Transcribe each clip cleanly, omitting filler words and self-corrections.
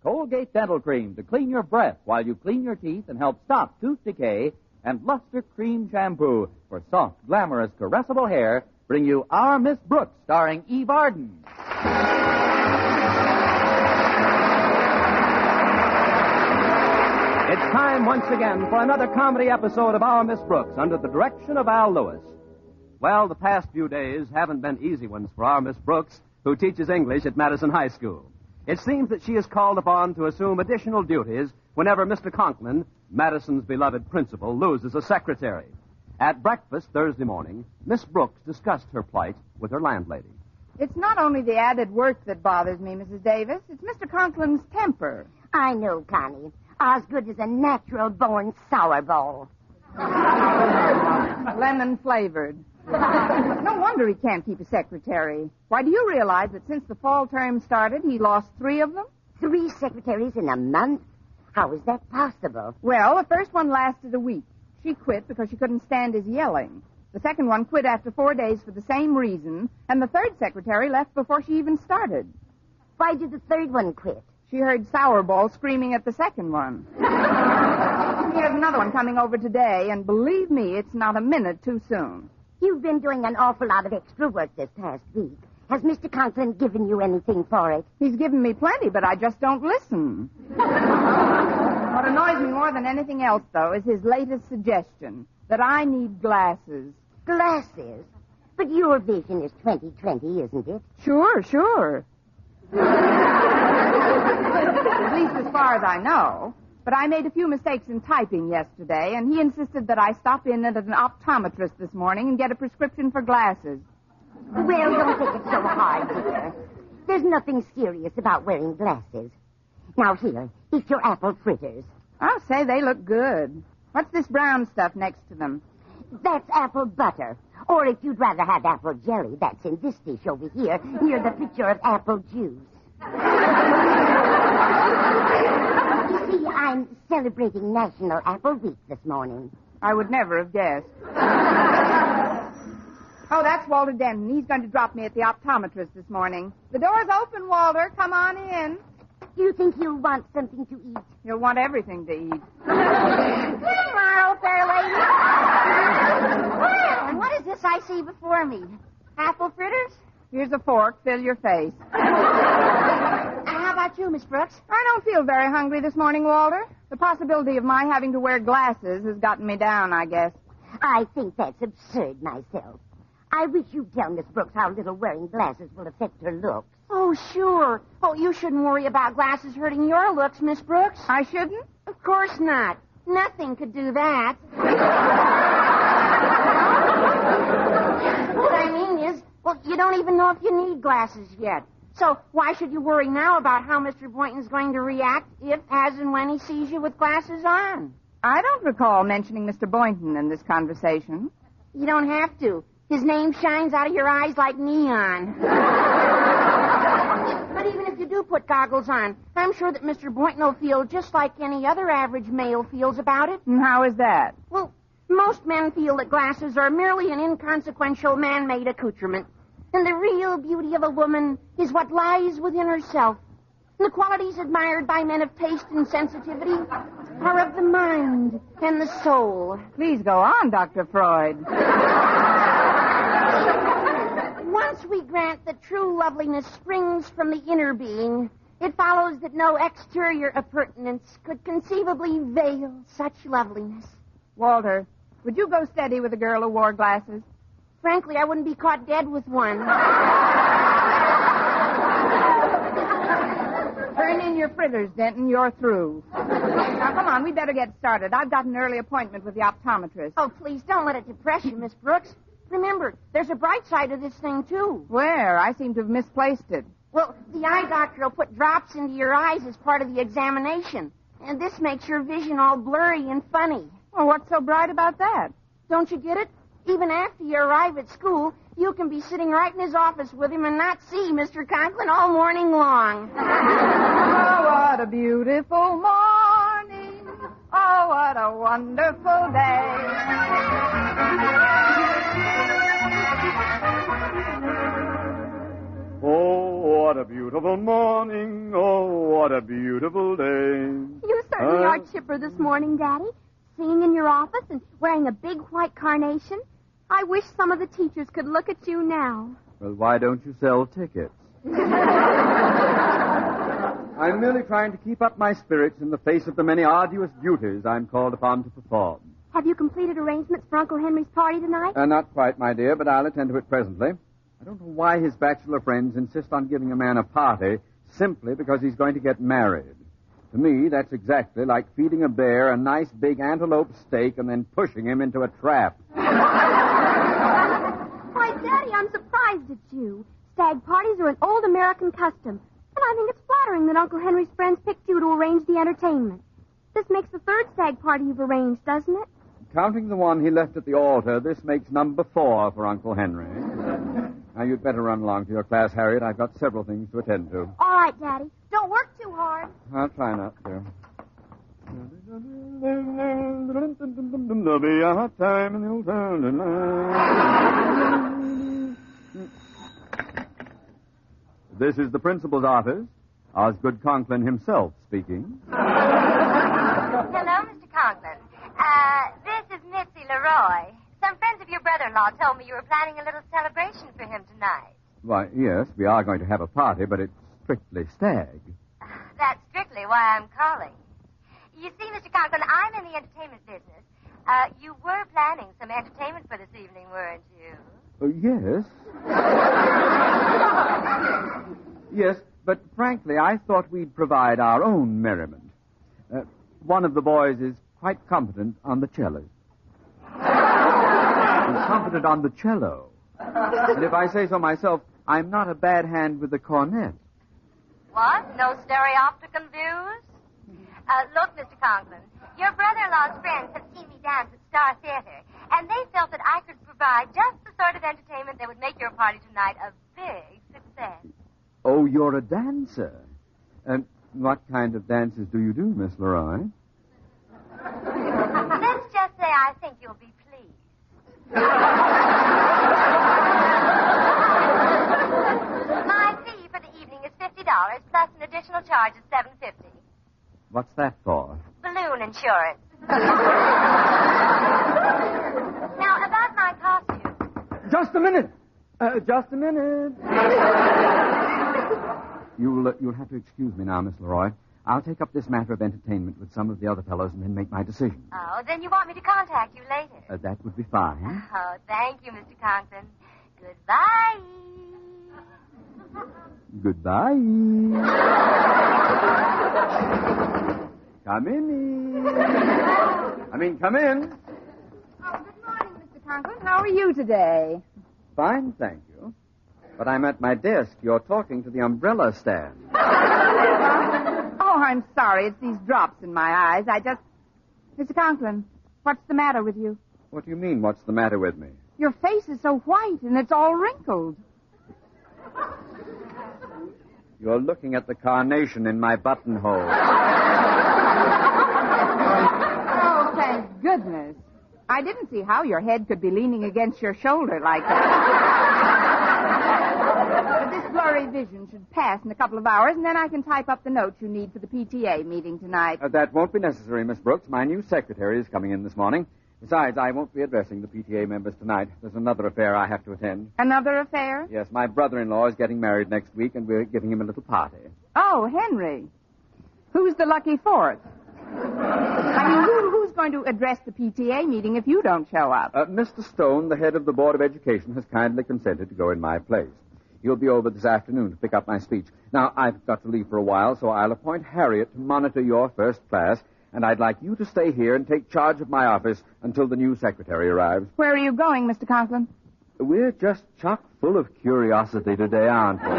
Colgate Dental Cream to clean your breath while you clean your teeth and help stop tooth decay, and Lustre-Creme Shampoo for soft, glamorous, caressable hair bring you Our Miss Brooks, starring Eve Arden. It's time once again for another comedy episode of Our Miss Brooks under the direction of Al Lewis. Well, the past few days haven't been easy ones for our Miss Brooks, who teaches English at Madison High School. It seems that she is called upon to assume additional duties whenever Mr. Conklin, Madison's beloved principal, loses a secretary. At breakfast Thursday morning, Miss Brooks discussed her plight with her landlady. It's not only the added work that bothers me, Mrs. Davis. It's Mr. Conklin's temper. I know, Connie. Osgood is a natural-born sourball. Lemon-flavored. No wonder he can't keep a secretary. Why, do you realize that since the fall term started, he lost 3 of them? 3 secretaries in a month? How is that possible? Well, the first one lasted a week. She quit because she couldn't stand his yelling. The second one quit after 4 days for the same reason, and the third secretary left before she even started. Why did the third one quit? She heard Sourball screaming at the second one. Here's another one coming over today, and believe me, it's not a minute too soon. You've been doing an awful lot of extra work this past week. Has Mr. Conklin given you anything for it? He's given me plenty, but I just don't listen. What annoys me more than anything else, though, is his latest suggestion, that I need glasses. Glasses? But your vision is 20/20, isn't it? Sure. At least as far as I know. But I made a few mistakes in typing yesterday, and he insisted that I stop in at an optometrist this morning and get a prescription for glasses. Well, don't take it so hard, dear. There's nothing serious about wearing glasses. Now, here, eat your apple fritters. I'll say they look good. What's this brown stuff next to them? That's apple butter. Or if you'd rather have apple jelly, that's in this dish over here, near the picture of apple juice. You see, I'm celebrating National Apple Week this morning. I would never have guessed. Oh, that's Walter Denton. He's going to drop me at the optometrist this morning. The door's open, Walter. Come on in. Do you think you'll want something to eat? You'll want everything to eat. Tomorrow, fair lady. Well, and what is this I see before me? Apple fritters? Here's a fork. Fill your face. How about you, Miss Brooks? I don't feel very hungry this morning, Walter. The possibility of my having to wear glasses has gotten me down, I guess. I think that's absurd myself. I wish you'd tell Miss Brooks how little wearing glasses will affect her looks. Oh, sure. Oh, you shouldn't worry about glasses hurting your looks, Miss Brooks. I shouldn't? Of course not. Nothing could do that. What I mean is, well, you don't even know if you need glasses yet. So why should you worry now about how Mr. Boynton's going to react if, as and when he sees you with glasses on? I don't recall mentioning Mr. Boynton in this conversation. You don't have to. His name shines out of your eyes like neon. But even if you do put goggles on, I'm sure that Mr. Boynton will feel just like any other average male feels about it. And how is that? Well, most men feel that glasses are merely an inconsequential man-made accoutrement. And the real beauty of a woman is what lies within herself. And the qualities admired by men of taste and sensitivity are of the mind and the soul. Please go on, Dr. Freud. Once we grant that true loveliness springs from the inner being, it follows that no exterior appurtenance could conceivably veil such loveliness. Walter, would you go steady with a girl who wore glasses? Frankly, I wouldn't be caught dead with one. Turn in your fritters, Denton. You're through. Now, come on. We better get started. I've got an early appointment with the optometrist. Oh, please, don't let it depress you, Miss Brooks. Remember, there's a bright side of this thing, too. Where? I seem to have misplaced it. Well, the eye doctor will put drops into your eyes as part of the examination. And this makes your vision all blurry and funny. Well, what's so bright about that? Don't you get it? Even after you arrive at school, you can be sitting right in his office with him and not see Mr. Conklin all morning long. Oh, what a beautiful morning. Oh, what a wonderful day. Oh, what a beautiful morning. Oh, what a beautiful day. You certainly are chipper this morning, Daddy. Singing in your office and wearing a big white carnation. I wish some of the teachers could look at you now. Well, why don't you sell tickets? I'm merely trying to keep up my spirits in the face of the many arduous duties I'm called upon to perform. Have you completed arrangements for Uncle Henry's party tonight? Not quite, my dear, but I'll attend to it presently. I don't know why his bachelor friends insist on giving a man a party simply because he's going to get married. To me, that's exactly like feeding a bear a nice big antelope steak and then pushing him into a trap. Why, Daddy, I'm surprised at you. Stag parties are an old American custom, and I think it's flattering that Uncle Henry's friends picked you to arrange the entertainment. This makes the third stag party you've arranged, doesn't it? Counting the one he left at the altar, this makes number 4 for Uncle Henry. Now, you'd better run along to your class, Harriet. I've got several things to attend to. All right, Daddy. Don't work too hard. I'll try not to. There'll be a hot time in the old town tonight. This is the principal's office. Osgood Conklin himself speaking. Hello, Mr. Conklin. This is Missy Leroy. Some friends of your brother-in-law told me you were planning a little celebration for him tonight. Why, yes, we are going to have a party, but it's strictly stag. That's strictly why I'm calling. You see, Mr. Conklin, I'm in the entertainment business. You were planning some entertainment for this evening, weren't you? Yes. Yes, but frankly, I thought we'd provide our own merriment. One of the boys is quite competent on the cello. He's competent on the cello. And if I say so myself, I'm not a bad hand with the cornet. What? No stereopticon views? Look, Mr. Conklin, your brother-in-law's friends have seen me dance at Star Theater, and they felt that I could provide just the sort of entertainment that would make your party tonight a big success. Oh, you're a dancer. What kind of dances do you do, Miss Leroy? Let's just say I think you'll be pleased. My fee for the evening is $50 plus an additional charge of $7.50. What's that for? Balloon insurance. Now, about my costume. Just a minute. Just a minute. You'll have to excuse me now, Miss Leroy. I'll take up this matter of entertainment with some of the other fellows and then make my decision. Oh, then you want me to contact you later? That would be fine. Oh, thank you, Mr. Conklin. Goodbye. Goodbye. Come in. Come in. Oh, good morning, Mr. Conklin. How are you today? Fine, thank you. But I'm at my desk. You're talking to the umbrella stand. Oh, I'm sorry. It's these drops in my eyes. Mr. Conklin, what's the matter with you? What do you mean, what's the matter with me? Your face is so white, and it's all wrinkled. You're looking at the carnation in my buttonhole. Oh, thank goodness. I didn't see how your head could be leaning against your shoulder like that. But this blurry vision should pass in a couple of hours, and then I can type up the notes you need for the PTA meeting tonight. That won't be necessary, Miss Brooks. My new secretary is coming in this morning. Besides, I won't be addressing the PTA members tonight. There's another affair I have to attend. Another affair? Yes, my brother-in-law is getting married next week, and we're giving him a little party. Oh, Henry. Who's the lucky fourth? Who's going to address the PTA meeting if you don't show up? Mr. Stone, the head of the Board of Education, has kindly consented to go in my place. He'll be over this afternoon to pick up my speech. Now, I've got to leave for a while, so I'll appoint Harriet to monitor your first class, and I'd like you to stay here and take charge of my office until the new secretary arrives. Where are you going, Mr. Conklin? We're just chock full of curiosity today, aren't we?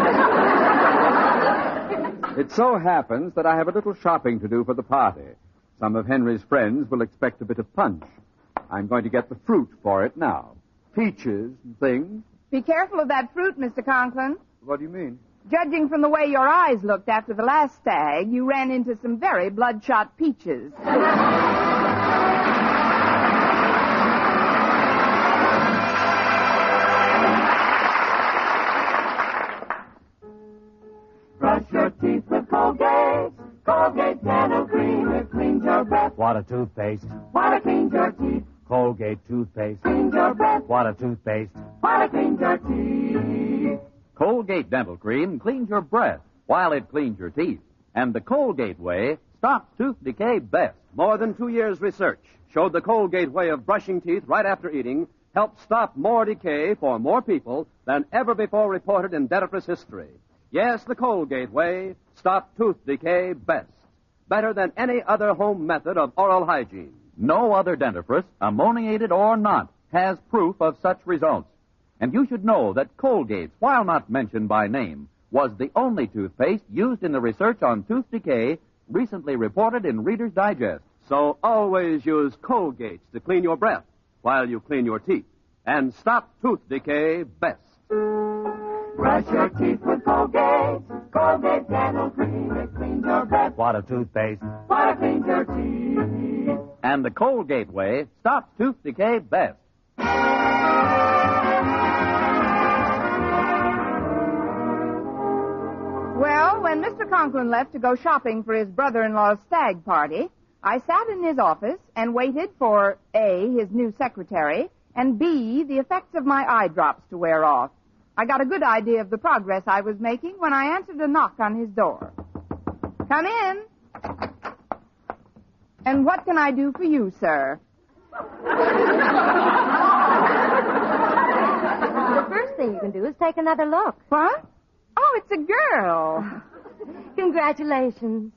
It so happens that I have a little shopping to do for the party. Some of Henry's friends will expect a bit of punch. I'm going to get the fruit for it now. Peaches and things. Be careful of that fruit, Mr. Conklin. What do you mean? Judging from the way your eyes looked after the last stag, you ran into some very bloodshot peaches. Brush your teeth with Colgate. Colgate Dental Cream, it cleans your breath. What a toothpaste. While it cleans your teeth. Colgate toothpaste. Cleans your breath. What a toothpaste. While it cleans your teeth. Colgate Dental Cream cleans your breath while it cleans your teeth. And the Colgate way stops tooth decay best. More than 2 years' research showed the Colgate way of brushing teeth right after eating helped stop more decay for more people than ever before reported in dentifrice history. Yes, the Colgate way stopped tooth decay best. Better than any other home method of oral hygiene. No other dentifrice, ammoniated or not, has proof of such results. And you should know that Colgate, while not mentioned by name, was the only toothpaste used in the research on tooth decay recently reported in Reader's Digest. So always use Colgate to clean your breath while you clean your teeth. And stop tooth decay best. Brush your teeth with Colgate. Colgate Dental Cream, it cleans your breath. What a toothpaste. While it cleans your teeth. And the Colgate way stops tooth decay best. Well, when Mr. Conklin left to go shopping for his brother-in-law's stag party, I sat in his office and waited for A, his new secretary, and B, the effects of my eye drops to wear off. I got a good idea of the progress I was making when I answered a knock on his door. Come in. And what can I do for you, sir? The first thing you can do is take another look. What? Oh, it's a girl. Congratulations.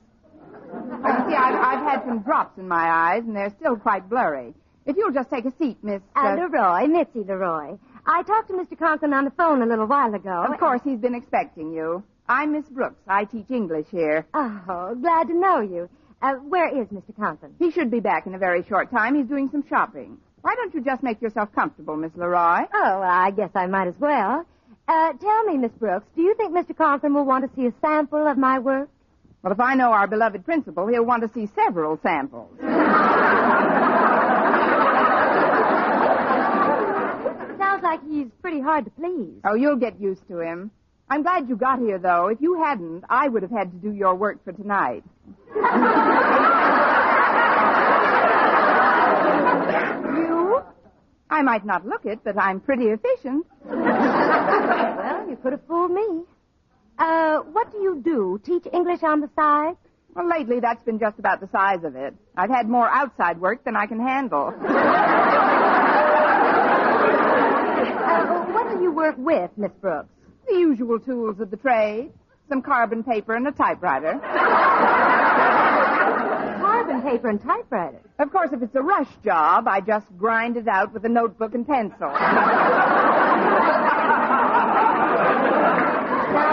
You see, I've had some drops in my eyes, and they're still quite blurry. If you'll just take a seat, Miss... Leroy, Mitzi Leroy. I talked to Mr. Conklin on the phone a little while ago. Of course, he's been expecting you. I'm Miss Brooks. I teach English here. Oh, glad to know you. Where is Mr. Conklin? He should be back in a very short time. He's doing some shopping. Why don't you just make yourself comfortable, Miss Leroy? Oh, I guess I might as well. Tell me, Miss Brooks, do you think Mr. Conklin will want to see a sample of my work? Well, if I know our beloved principal, he'll want to see several samples. Sounds like he's pretty hard to please. Oh, you'll get used to him. I'm glad you got here, though. If you hadn't, I would have had to do your work for tonight. You? I might not look it, but I'm pretty efficient. Well, you could have fooled me. What do you do? Teach English on the side? Well, lately, that's been just about the size of it. I've had more outside work than I can handle. What do you work with, Miss Brooks? The usual tools of the trade. Some carbon paper and a typewriter. Carbon paper and typewriter? Of course, if it's a rush job, I just grind it out with a notebook and pencil. Now,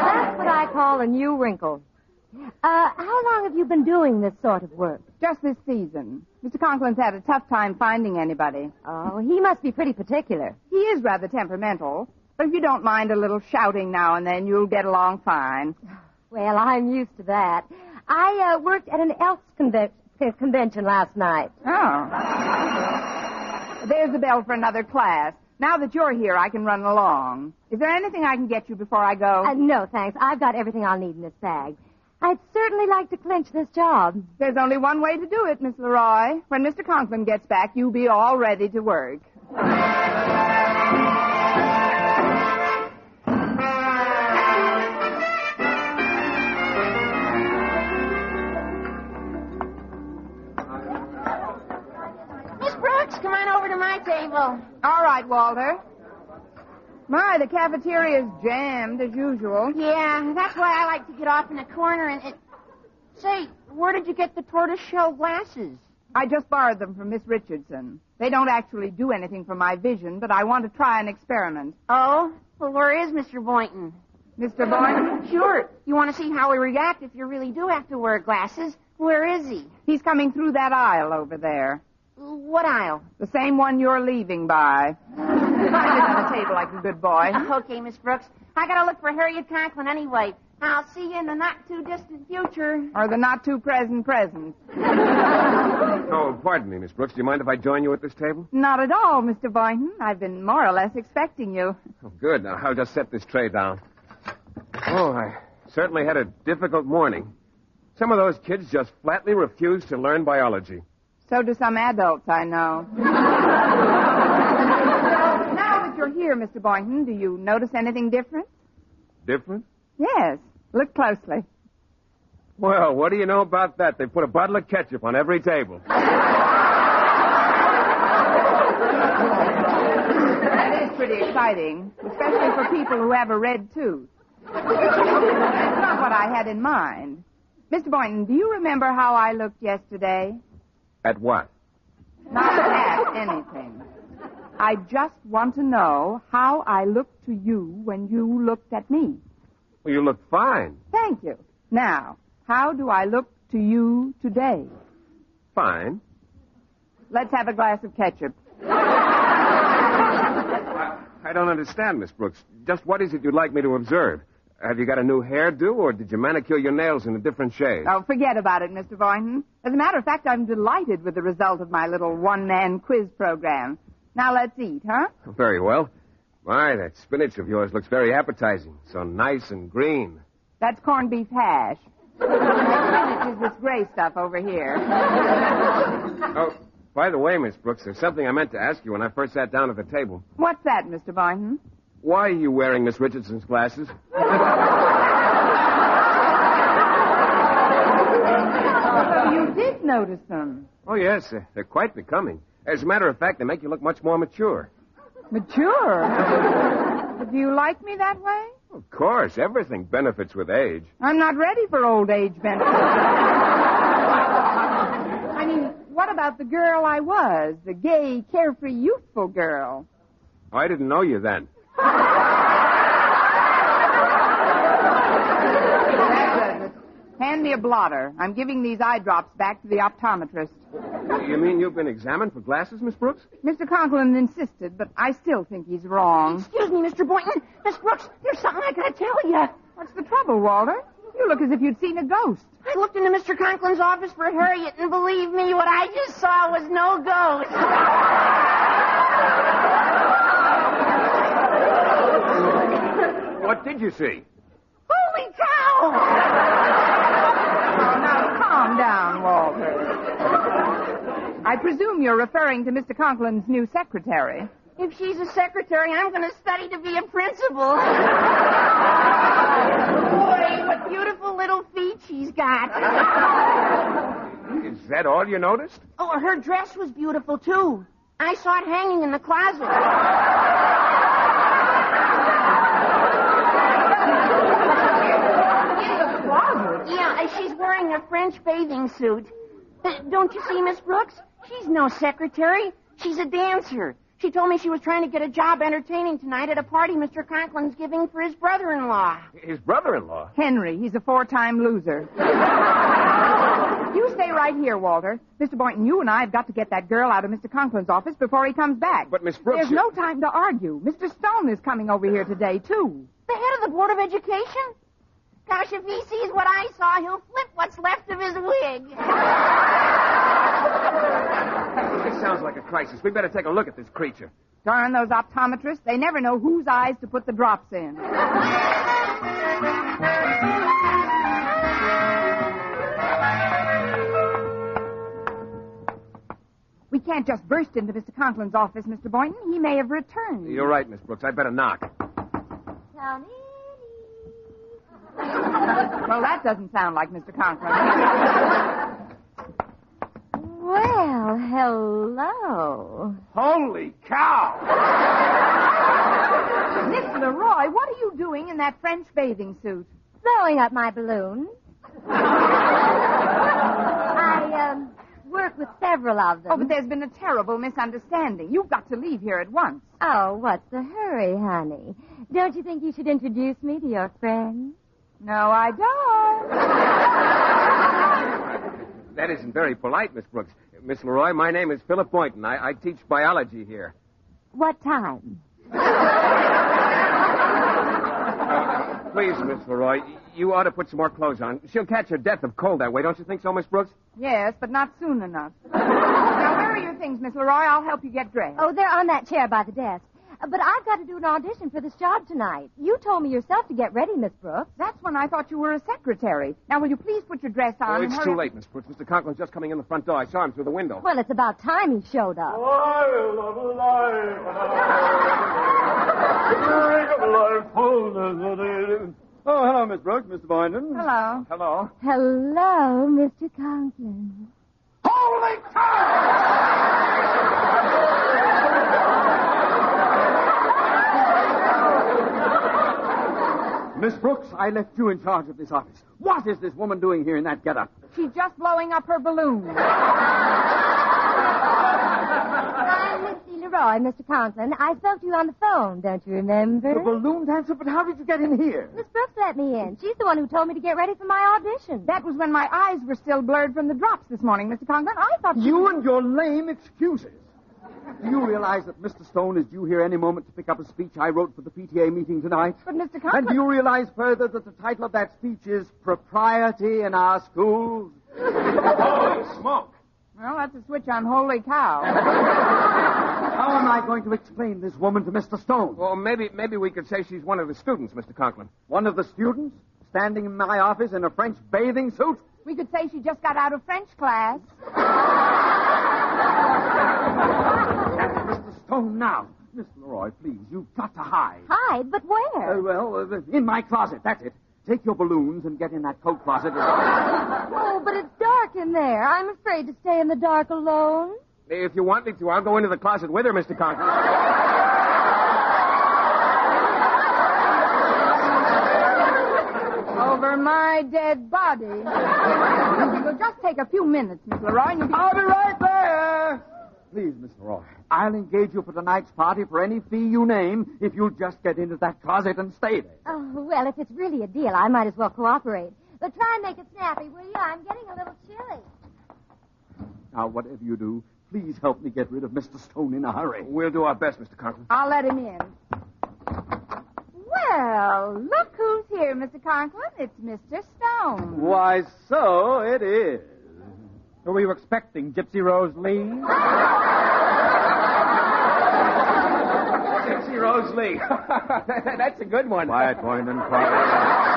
that's what I call a new wrinkle. How long have you been doing this sort of work? Just this season. Mr. Conklin's had a tough time finding anybody. Oh, he must be pretty particular. He is rather temperamental, but if you don't mind a little shouting now and then, you'll get along fine. Well, I'm used to that. I worked at an Elks convention last night. Oh. There's the bell for another class. Now that you're here, I can run along. Is there anything I can get you before I go? No, thanks. I've got everything I'll need in this bag. I'd certainly like to clinch this job. There's only one way to do it, Miss Leroy. When Mr. Conklin gets back, you'll be all ready to work. Miss Brooks, come on over to my table. All right, Walter. My, the cafeteria's jammed as usual. Yeah, that's why I like to get off in a corner and... Say, where did you get the tortoiseshell glasses? I just borrowed them from Miss Richardson. They don't actually do anything for my vision, but I want to try an experiment. Oh? Well, where is Mr. Boynton? Mr. Boynton? Sure. You want to see how he reacts if you really do have to wear glasses? Where is he? He's coming through that aisle over there. What aisle? The same one you're leaving by. Find it on the table like a good boy. Okay, Miss Brooks. I gotta look for Harriet Conklin anyway. I'll see you in the not-too-distant future. Or the not-too-present present. Oh, pardon me, Miss Brooks. Do you mind if I join you at this table? Not at all, Mr. Boynton. I've been more or less expecting you. Oh, good. Now, I'll just set this tray down. Oh, I certainly had a difficult morning. Some of those kids just flatly refuse to learn biology. So do some adults I know. So, now that you're here, Mr. Boynton, do you notice anything different? Different? Yes. Look closely. Well, what do you know about that? They put a bottle of ketchup on every table. That is pretty exciting, especially for people who have a red tooth. That's not what I had in mind. Mr. Boynton, do you remember how I looked yesterday? At what? Not at anything. I just want to know how I looked to you when you looked at me. Well, you look fine. Thank you. Now, how do I look to you today? Fine. Let's have a glass of ketchup. I don't understand, Miss Brooks. Just what is it you'd like me to observe? Have you got a new hairdo, or did you manicure your nails in a different shade? Oh, forget about it, Mr. Boynton. As a matter of fact, I'm delighted with the result of my little one-man quiz program. Now let's eat, huh? Very well. My, that spinach of yours looks very appetizing. So nice and green. That's corned beef hash. Spinach is this gray stuff over here. Oh, by the way, Miss Brooks, there's something I meant to ask you when I first sat down at the table. What's that, Mr. Boynton? Why are you wearing Miss Richardson's glasses? So you did notice them. Oh, yes, they're quite becoming. As a matter of fact, they make you look much more mature. Mature? Do you like me that way? Of course, everything benefits with age. I'm not ready for old age benefits. I mean, what about the girl I was? The gay, carefree, youthful girl? I didn't know you then. Hand me a blotter. I'm giving these eye drops back to the optometrist. You mean you've been examined for glasses, Miss Brooks? Mr. Conklin insisted, but I still think he's wrong. Excuse me, Mr. Boynton. Miss Brooks, there's something I gotta tell you. What's the trouble, Walter? You look as if you'd seen a ghost. I looked into Mr. Conklin's office for Harriet, and believe me, what I just saw was no ghost. What did you see? Holy cow! Oh, now, calm down, Walter. I presume you're referring to Mr. Conklin's new secretary. If she's a secretary, I'm going to study to be a principal. Boy, what beautiful little feet she's got. Is that all you noticed? Oh, her dress was beautiful, too. I saw it hanging in the closet. In the closet? Yeah, she's wearing a French bathing suit. Don't you see, Miss Brooks? She's no secretary. She's a dancer. She told me she was trying to get a job entertaining tonight at a party Mr. Conklin's giving for his brother-in-law. His brother-in-law? Henry. He's a 4-time loser. You stay right here, Walter. Mr. Boynton, you and I have got to get that girl out of Mr. Conklin's office before he comes back. But, Miss Brooks... There's no time to argue. Mr. Stone is coming over here today, too. The head of the Board of Education? Gosh, if he sees what I saw, he'll flip what's left of his wig. This sounds like a crisis. We better take a look at this creature. Darn those optometrists. They never know whose eyes to put the drops in. We can't just burst into Mr. Conklin's office, Mr. Boynton. He may have returned. You're right, Miss Brooks. I'd better knock. Come in. Well, that doesn't sound like Mr. Conklin. Well, hello. Holy cow! Miss Leroy, what are you doing in that French bathing suit? Blowing up my balloons. I work with several of them. Oh, but there's been a terrible misunderstanding. You've got to leave here at once. Oh, what's the hurry, honey? Don't you think you should introduce me to your friends? No, I don't. That isn't very polite, Miss Brooks. Miss Leroy, my name is Philip Boynton. I teach biology here. What time? Please, Miss Leroy, you ought to put some more clothes on. She'll catch her death of cold that way, don't you think so, Miss Brooks? Yes, but not soon enough. Now, where are your things, Miss Leroy? I'll help you get dressed. Oh, they're on that chair by the desk. But I've got to do an audition for this job tonight. You told me yourself to get ready, Miss Brooks. That's when I thought you were a secretary. Now, will you please put your dress on? It's too late, Miss Brooks. Mr. Conklin's just coming in the front door. I saw him through the window. Well, it's about time he showed up. Oh, hello, Miss Brooks, Mr. Boynton. Hello. Hello. Hello, Mr. Conklin. Holy Miss Brooks, I left you in charge of this office. What is this woman doing here in that getup? She's just blowing up her balloon. I'm Miss Leroy, Mr. Conklin. I spoke to you on the phone, don't you remember? The balloon dancer? But how did you get in here? Miss Brooks let me in. She's the one who told me to get ready for my audition. That was when my eyes were still blurred from the drops this morning, Mr. Conklin. I thought You and your lame excuses. Do you realize that Mr. Stone is due here any moment to pick up a speech I wrote for the PTA meeting tonight? But, Mr. Conklin... And do you realize further that the title of that speech is Propriety in Our Schools? Holy smoke! Well, that's a switch on Holy Cow. How am I going to explain this woman to Mr. Stone? Well, maybe we could say she's one of the students, Mr. Conklin. One of the students standing in my office in a French bathing suit? We could say she just got out of French class. That's Mr. Stone now. Miss Leroy, please, you've got to hide. Hide? But where? In my closet. That's it. Take your balloons and get in that coat closet. Oh, but it's dark in there. I'm afraid to stay in the dark alone. If you want me to, I'll go into the closet with her, Mr. Conklin. Over my dead body. It'll just take a few minutes, Miss Leroy, and you'll be... I'll be right there. Please, Miss Leroy, I'll engage you for tonight's party for any fee you name if you'll just get into that closet and stay there. Oh, well, if it's really a deal, I might as well cooperate. But try and make it snappy, will you? I'm getting a little chilly. Now, whatever you do, please help me get rid of Mr. Stone in a hurry. We'll do our best, Mr. Conklin. I'll let him in. Well, look who's here, Mr. Conklin. It's Mr. Stone. Why, so it is. Who were you expecting, Gypsy Rose Lee? Gypsy Rose Lee. That's a good one. Quiet, Boynton, quiet.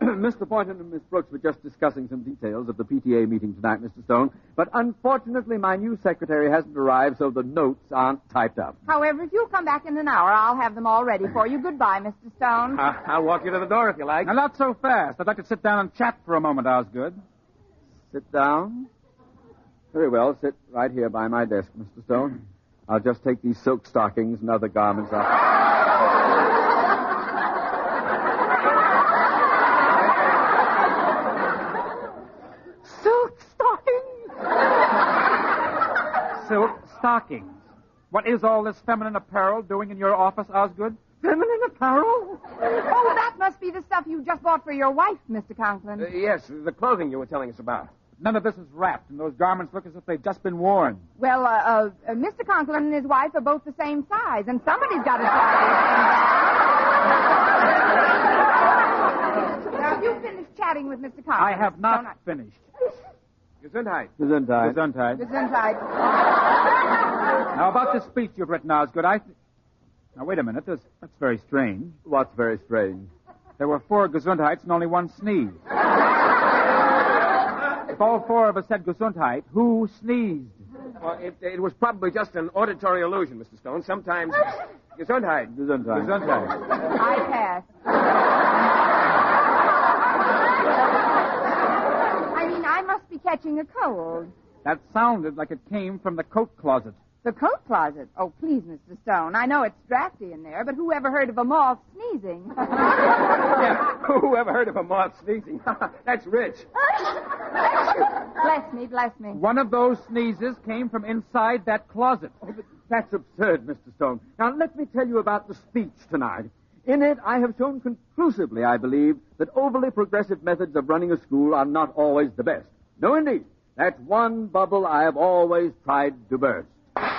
Mr. Boynton and Miss Brooks were just discussing some details of the PTA meeting tonight, Mr. Stone. But unfortunately, my new secretary hasn't arrived, so the notes aren't typed up. However, if you'll come back in an hour, I'll have them all ready for you. Goodbye, Mr. Stone. I'll walk you to the door if you like. Now, not so fast. I'd like to sit down and chat for a moment, Osgood. Sit down? Very well. Sit right here by my desk, Mr. Stone. I'll just take these silk stockings and other garments off. Silk stockings. What is all this feminine apparel doing in your office, Osgood? Feminine apparel? Oh, that must be the stuff you just bought for your wife, Mr. Conklin. Yes, the clothing you were telling us about. None of this is wrapped, and those garments look as if they've just been worn. Well, Mr. Conklin and his wife are both the same size, and somebody's got to try. Now, you finished chatting with Mr. Conklin. I have not finished. Gesundheit. Gesundheit. Gesundheit. Gesundheit. Now, about this speech you've written, Osgood, Now, wait a minute. That's very strange. What's very strange? There were 4 Gesundheits and only 1 sneeze. If all 4 of us said Gesundheit, who sneezed? Well, it was probably just an auditory illusion, Mr. Stone. Sometimes... Gesundheit. Gesundheit. Gesundheit. I pass. I must be catching a cold. That sounded like it came from the coat closet. The coat closet? Oh, please, Mr. Stone. I know it's drafty in there, but who ever heard of a moth sneezing? Yeah, who ever heard of a moth sneezing? That's rich. Bless me, bless me. One of those sneezes came from inside that closet. Oh, but that's absurd, Mr. Stone. Now, let me tell you about the speech tonight. In it, I have shown conclusively, I believe, that overly progressive methods of running a school are not always the best. No, indeed. That's one bubble I have always tried to burst. Something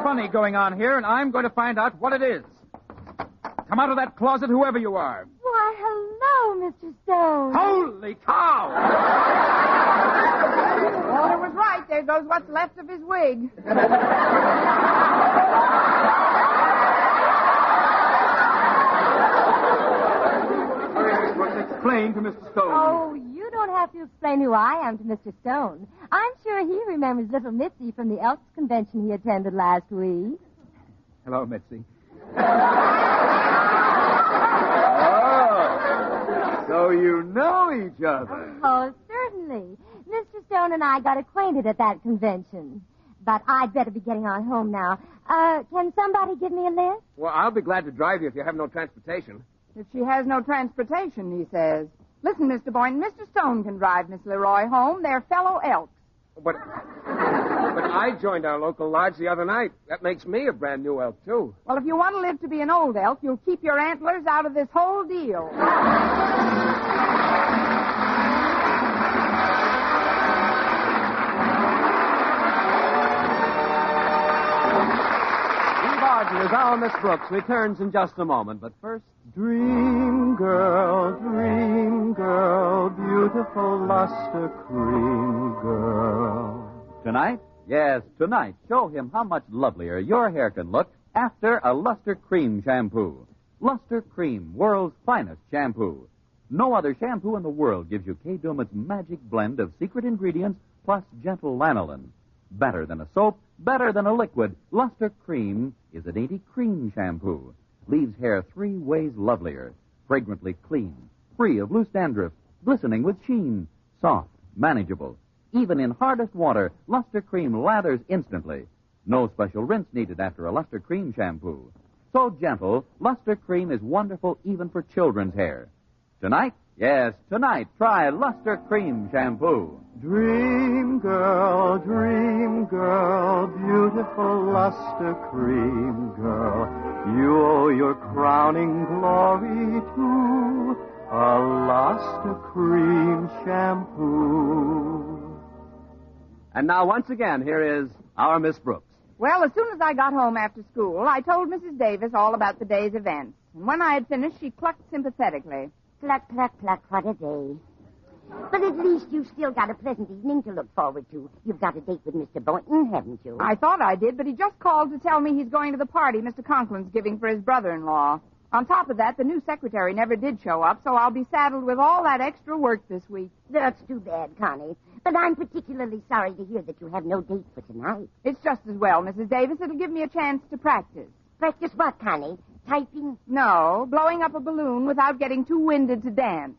funny going on here, and I'm going to find out what it is. Come out of that closet, whoever you are. Why, hello, Mr. Stone. Holy cow! Walter was right. There goes knows what's left of his wig. Explain to Mr. Stone. Oh, you don't have to explain who I am to Mr. Stone. I'm sure he remembers little Mitzi from the Elks convention he attended last week. Hello, Mitzi. So you know each other. Oh, certainly. Mr. Stone and I got acquainted at that convention. But I'd better be getting on home now. Can somebody give me a lift? Well, I'll be glad to drive you if you have no transportation. If she has no transportation, he says. Listen, Mr. Boynton, Mr. Stone can drive Miss Leroy home. They're fellow Elks. But I joined our local lodge the other night. That makes me a brand new elk, too. Well, if you want to live to be an old elk, you'll keep your antlers out of this whole deal. As our Miss Brooks returns in just a moment. But first, dream girl, beautiful Lustre-Creme girl. Tonight? Yes, tonight. Show him how much lovelier your hair can look after a Lustre-Creme shampoo. Lustre-Creme, world's finest shampoo. No other shampoo in the world gives you Kay Daumit's magic blend of secret ingredients plus gentle lanolin. Better than a soap, better than a liquid, Lustre-Creme is a dainty cream shampoo. Leaves hair 3 ways lovelier. Fragrantly clean, free of loose dandruff, glistening with sheen, soft, manageable. Even in hardest water, Lustre-Creme lathers instantly. No special rinse needed after a Lustre-Creme shampoo. So gentle, Lustre-Creme is wonderful even for children's hair. Tonight? Yes, tonight, try Lustre-Creme shampoo. Dream girl, beautiful Lustre-Creme girl. You owe your crowning glory to a Lustre-Creme shampoo. And now, once again, here is our Miss Brooks. Well, as soon as I got home after school, I told Mrs. Davis all about the day's events. And when I had finished, she clucked sympathetically. Cluck, cluck, cluck, what a day. But at least you've still got a pleasant evening to look forward to. You've got a date with Mr. Boynton, haven't you? I thought I did, but he just called to tell me he's going to the party Mr. Conklin's giving for his brother-in-law. On top of that, the new secretary never did show up, so I'll be saddled with all that extra work this week. That's too bad, Connie. But I'm particularly sorry to hear that you have no date for tonight. It's just as well, Mrs. Davis. It'll give me a chance to practice. Practice what, Connie? Typing? No, blowing up a balloon without getting too winded to dance.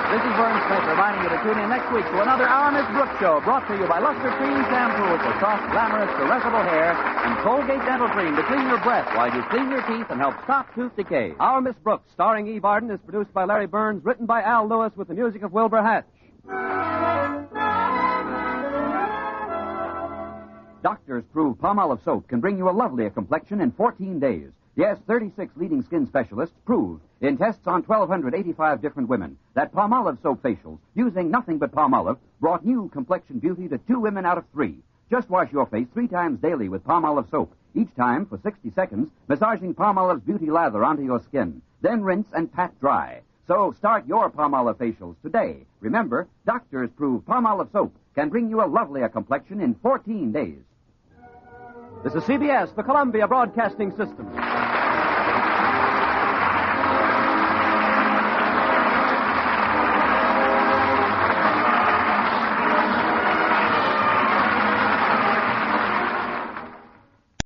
This is Vern Smith reminding you to tune in next week to another Our Miss Brooks show brought to you by Lustre-Creme shampoo for soft, glamorous, caressable hair and Colgate dental cream to clean your breath while you clean your teeth and help stop tooth decay. Our Miss Brooks, starring Eve Arden, is produced by Larry Burns, written by Al Lewis with the music of Wilbur Hatch. Doctors prove Palmolive soap can bring you a lovelier complexion in 14 days. Yes, 36 leading skin specialists proved in tests on 1,285 different women that Palmolive soap facials, using nothing but Palmolive, brought new complexion beauty to 2 women out of 3. Just wash your face 3 times daily with Palmolive soap, each time for 60 seconds, massaging Palmolive's beauty lather onto your skin. Then rinse and pat dry. So start your Palmolive facials today. Remember, doctors prove Palmolive soap can bring you a lovelier complexion in 14 days. This is CBS, the Columbia Broadcasting System.